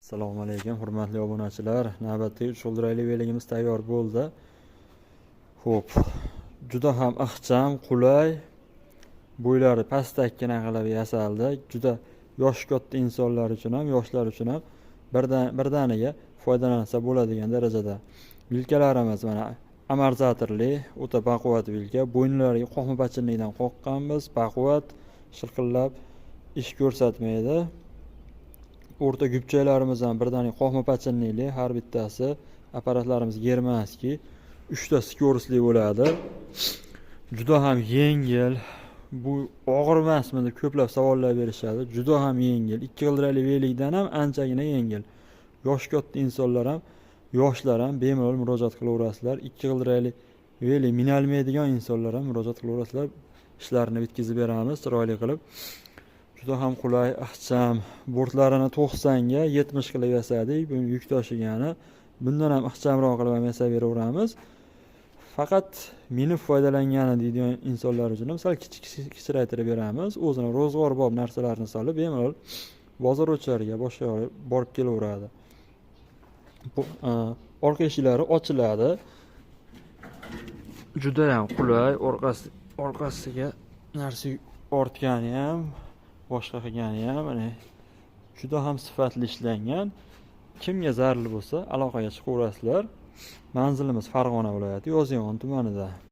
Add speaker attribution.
Speaker 1: Assalomu alaykum, hurmatli obunachilar. Navbatdagi 3 g'ildirakli veligimiz tayyor bo'ldi. Xo'p, juda ham ixcham, qulay, bo'ylari pastakkina qilib yasaldi. Juda yoshi katta insonlar uchun ham, yoshlar uchun ham birdaniga foydalansa bo'ladigan darajada. Vilkalarimiz mana amortizatorli, o'ta baquvvat vilka. Bo'ynlariga qo'hma pachinlikdan qo'rqqanmiz, baquvvat, shilqillab ish ko'rsatmaydi. O'rta gubchaklarimiz ham birdaniga qo'hma pachinlikli, har bittasi apparatlarimiz germanskiy, 3 ta skoroskli bo'ladi. Juda ham yengil. Bu og'ir emasmi deb ko'plab savollar berishadi. Juda ham yengil. 2 g'ildirakli velikdan ham anchagina yengil. Yoshi katta insonlar ham, yoshlar ham bemalol murojaat qilaverasizlar. 2 g'ildirakli velik minalmaydigan insonlar ham murojaat qilaverasizlar. Ishlarini bitkazib beramiz chiroyli qilib. Juda ham qulay, ixcham. Bortlarini 90 ga 70 qilib yasadik. Bu yuk tashigani. Bundan ham ixchamroq qilib yasab beraveramiz. Faqat minib foydalangani deydigan insonlar uchun ham sal kichraytirib beramiz. O'zini ro'zg'orbob narsalarni solib bemalol bozor o'charga boshqa yoqqa borib kelaveradi. Orqa eshiklari ochiladi. Juda ham qulay, orqasiga narsa ortgani ham, boshqa qilgani ham, mana juda ham sifatli ishlangan. Kimga zarur bo'lsa aloqaga chiqaverasizlar. Manzilimiz Farg'ona viloyati, Yozyovon tumanida.